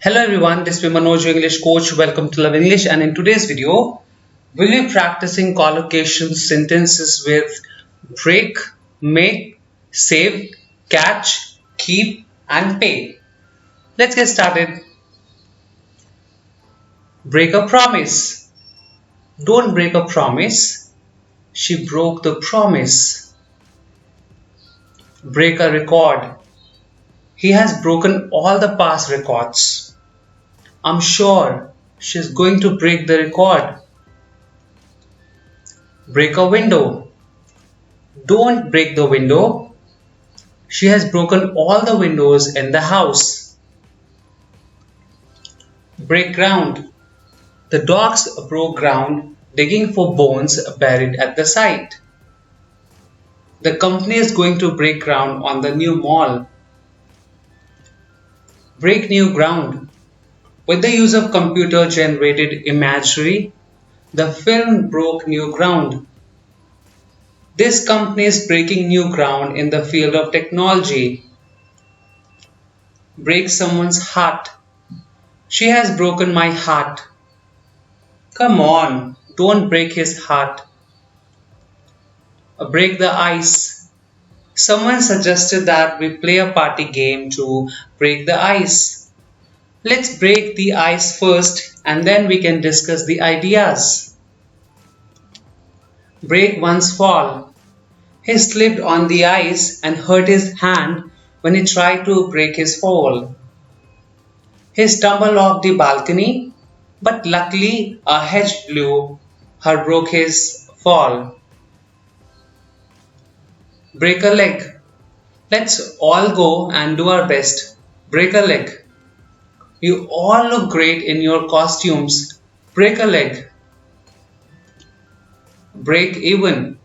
Hello everyone, this is Manoj, your English coach. Welcome to Love English, and in today's video, we'll be practicing collocation sentences with break, make, save, catch, keep, and pay. Let's get started. Break a promise. Don't break a promise. She broke the promise. Break a record. He has broken all the past records. I'm sure she's going to break the record. Break a window. Don't break the window. She has broken all the windows in the house. Break ground. The dogs broke ground digging for bones buried at the site. The company is going to break ground on the new mall. Break new ground. With the use of computer-generated imagery, the film broke new ground. This company is breaking new ground in the field of technology. Break someone's heart. She has broken my heart. Come on, don't break his heart. Break the ice. Someone suggested that we play a party game to break the ice. Let's break the ice first and then we can discuss the ideas. Break one's fall. He slipped on the ice and hurt his hand when he tried to break his fall. He stumbled off the balcony, but luckily a hedge blew her broke his fall. Break a leg. Let's all go and do our best. Break a leg. You all look great in your costumes. Break a leg. Break even.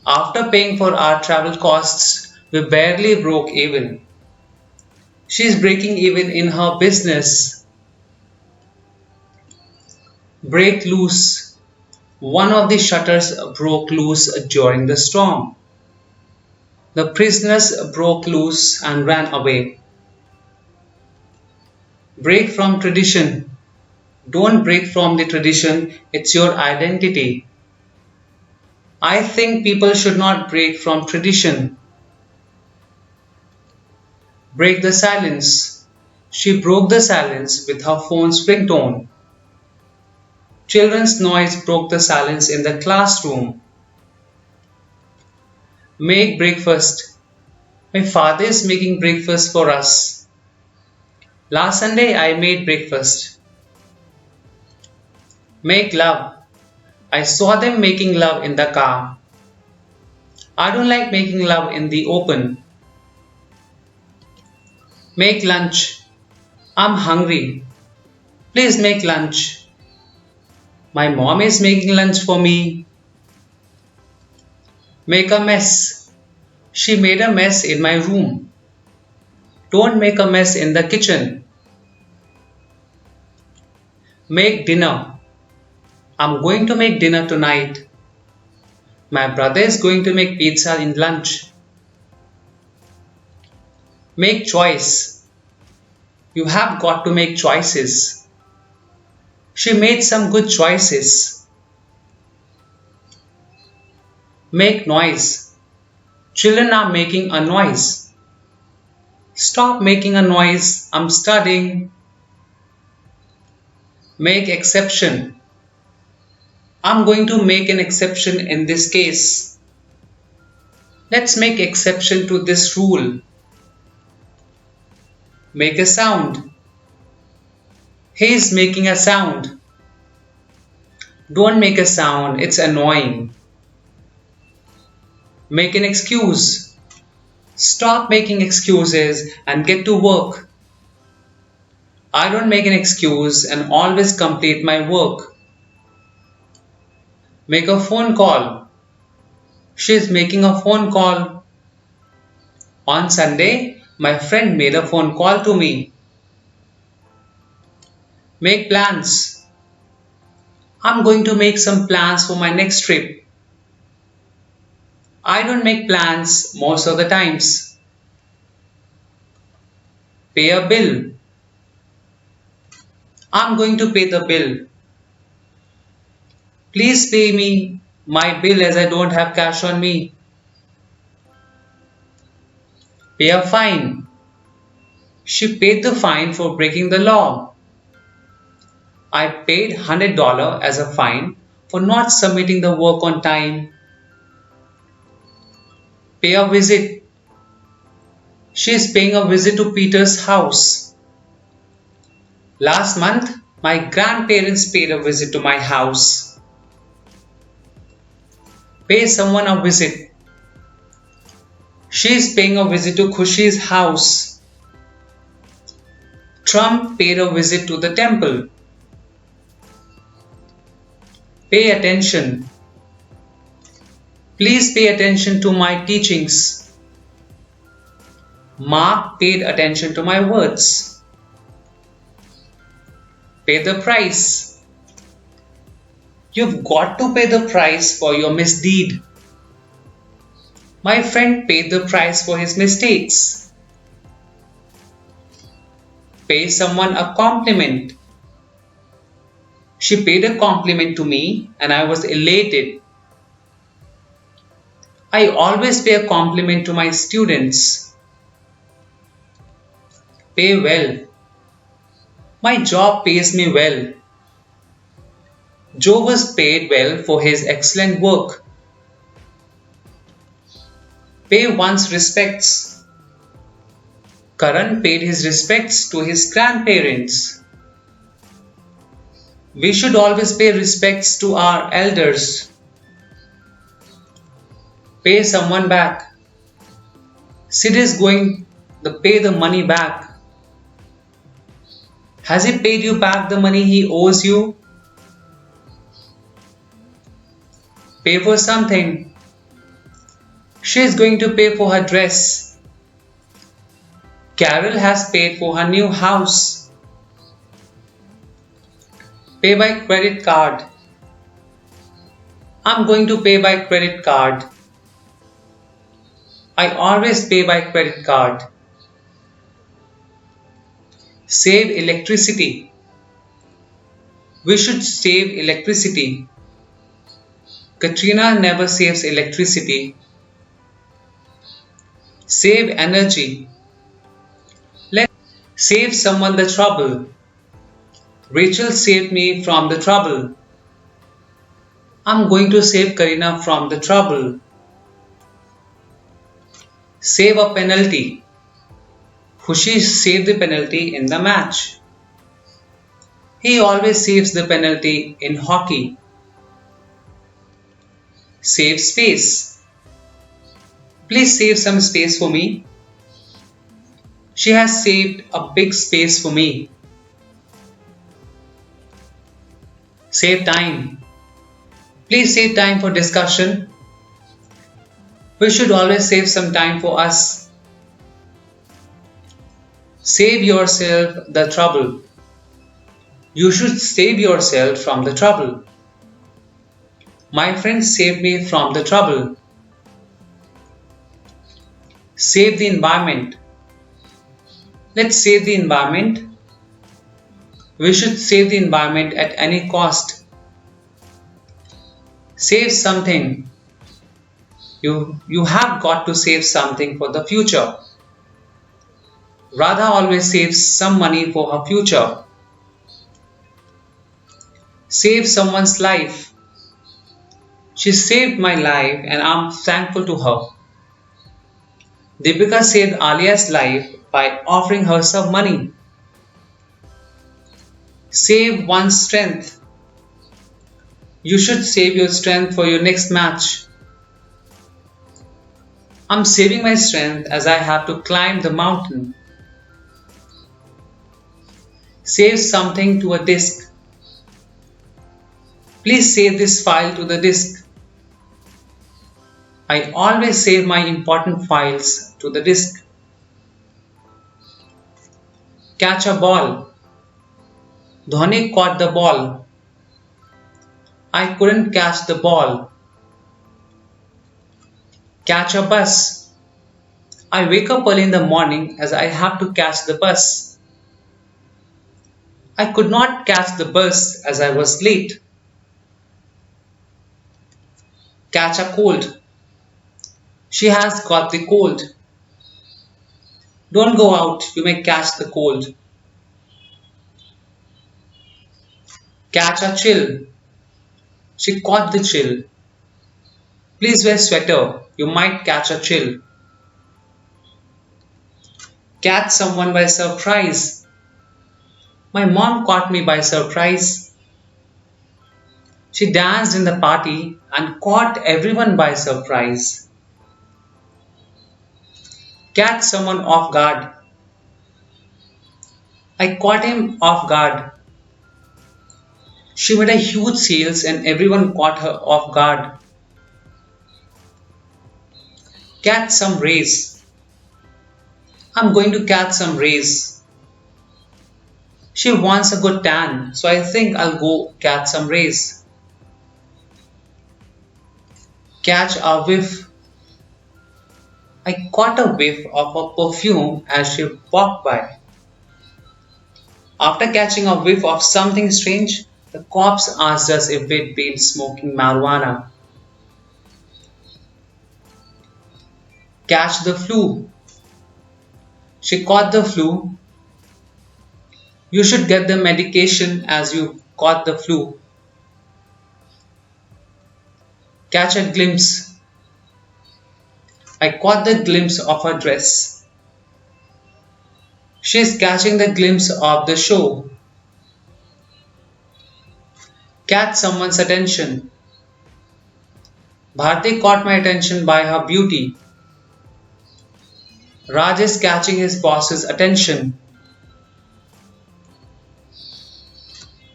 After paying for our travel costs, we barely broke even. She is breaking even in her business. Break loose. One of the shutters broke loose during the storm. The prisoners broke loose and ran away. Break from tradition. Don't break from the tradition, it's your identity. I think people should not break from tradition. Break the silence. She broke the silence with her phone's ringtone. Children's noise broke the silence in the classroom. Make breakfast. My father is making breakfast for us. Last Sunday I made breakfast. Make love. I saw them making love in the car. I don't like making love in the open. Make lunch. I'm hungry. Please make lunch. My mom is making lunch for me. Make a mess. She made a mess in my room. Don't make a mess in the kitchen. Make dinner. I'm going to make dinner tonight. My brother is going to make pizza in lunch. Make choice. You have got to make choices. She made some good choices. Make noise. Children are making a noise. Stop making a noise. I'm studying. Make exception. I'm going to make an exception in this case. Let's make exception to this rule. Make a sound. He is making a sound. Don't make a sound, it's annoying. Make an excuse. Stop making excuses and get to work. I don't make an excuse and always complete my work. Make a phone call. She is making a phone call. On Sunday, my friend made a phone call to me. Make plans. I'm going to make some plans for my next trip. I don't make plans most of the times. Pay a bill. I'm going to pay the bill. Please pay me my bill as I don't have cash on me. Pay a fine. She paid the fine for breaking the law. I paid $100 as a fine for not submitting the work on time. Pay a visit. She is paying a visit to Peter's house. Last month, my grandparents paid a visit to my house. Pay someone a visit. She is paying a visit to Khushi's house. Trump paid a visit to the temple. Pay attention. Please pay attention to my teachings. Mark paid attention to my words. Pay the price. You've got to pay the price for your misdeed. My friend paid the price for his mistakes. Pay someone a compliment. She paid a compliment to me and I was elated. I always pay a compliment to my students. Pay well. My job pays me well. Joe was paid well for his excellent work. Pay one's respects. Karan paid his respects to his grandparents. We should always pay respects to our elders. Pay someone back. Sid is going to pay the money back. Has he paid you back the money he owes you? Pay for something. She is going to pay for her dress. Carol has paid for her new house. Pay by credit card. I'm going to pay by credit card. I always pay by credit card. Save electricity. We should save electricity. Katrina never saves electricity. Save energy. Let's save someone the trouble. Rachel saved me from the trouble. I'm going to save Karina from the trouble. Save a penalty. Khushi saved the penalty in the match. He always saves the penalty in hockey. Save space. Please save some space for me. She has saved a big space for me. Save time. Please save time for discussion. We should always save some time for us. Save yourself the trouble. You should save yourself from the trouble. My friend saved me from the trouble. Save the environment. Let's save the environment. We should save the environment at any cost. Save something. You have got to save something for the future. Radha always saves some money for her future. Save someone's life. She saved my life and I'm thankful to her. Deepika saved Alia's life by offering her some money. Save one's strength. You should save your strength for your next match. I'm saving my strength as I have to climb the mountain. Save something to a disk. Please save this file to the disk. I always save my important files to the disk. Catch a ball. Dhoni caught the ball. I couldn't catch the ball. Catch a bus. I wake up early in the morning as I have to catch the bus. I could not catch the bus as I was late. Catch a cold. She has got the cold. Don't go out, you may catch the cold. Catch a chill. She caught the chill. Please wear sweater, you might catch a chill. Catch someone by surprise. My mom caught me by surprise. She danced in the party and caught everyone by surprise. Catch someone off guard. I caught him off guard. She made a huge sales and everyone caught her off guard. Catch some rays. I'm going to catch some rays. She wants a good tan, so I think I'll go catch some rays. Catch a whiff. I caught a whiff of her perfume as she walked by. After catching a whiff of something strange, the cops asked us if we'd been smoking marijuana. Catch the flu. She caught the flu. You should get the medication as you caught the flu. Catch a glimpse. I caught the glimpse of her dress. She is catching the glimpse of the show. Catch someone's attention. Bharti caught my attention by her beauty. Raj is catching his boss's attention.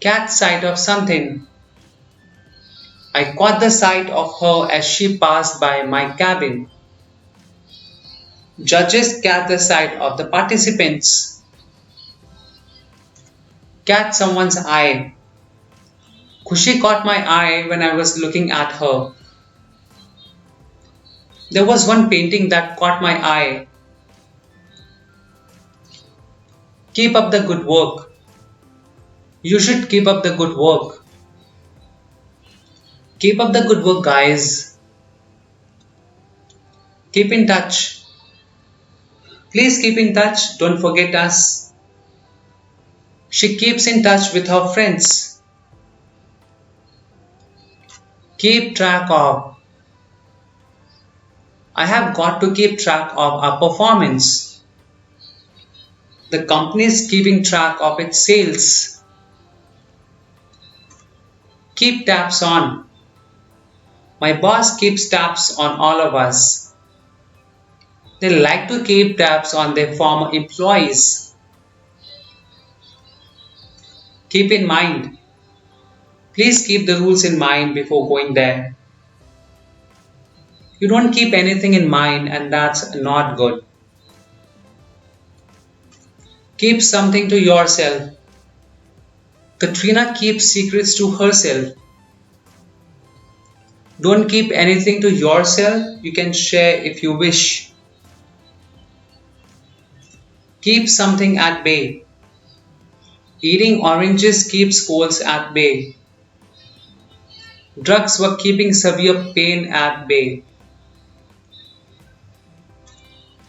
Catch sight of something. I caught the sight of her as she passed by my cabin. Judges catch the sight of the participants. Catch someone's eye. Khushi caught my eye when I was looking at her. There was one painting that caught my eye. Keep up the good work. You should keep up the good work. Keep up the good work, guys. Keep in touch. Please keep in touch. Don't forget us. She keeps in touch with her friends. Keep track of. I have got to keep track of our performance. The company is keeping track of its sales. Keep tabs on. My boss keeps tabs on all of us. They like to keep tabs on their former employees. Keep in mind. Please keep the rules in mind before going there. You don't keep anything in mind and that's not good. Keep something to yourself. Katrina keeps secrets to herself. Don't keep anything to yourself. You can share if you wish. Keep something at bay. Eating oranges keeps colds at bay. Drugs were keeping severe pain at bay.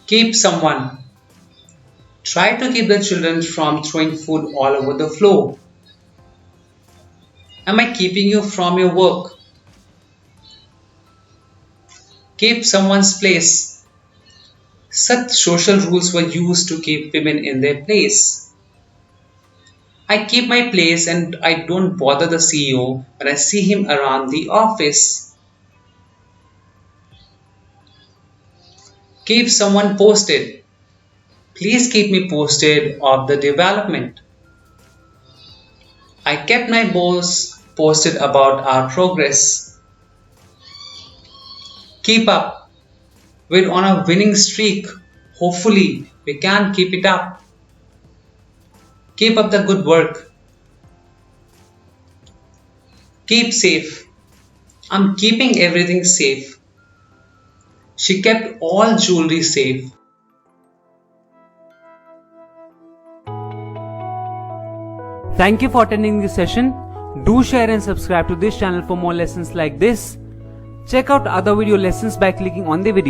Keep someone. Try to keep the children from throwing food all over the floor. Am I keeping you from your work? Keep someone's place. Such social rules were used to keep women in their place. I keep my place and I don't bother the CEO when I see him around the office. Keep someone posted. Please keep me posted of the development. I kept my boss posted about our progress. Keep up. We're on a winning streak. Hopefully, we can keep it up. Keep up the good work. Keep safe. I'm keeping everything safe. She kept all jewelry safe. Thank you for attending this session. Do share and subscribe to this channel for more lessons like this. Check out other video lessons by clicking on the video.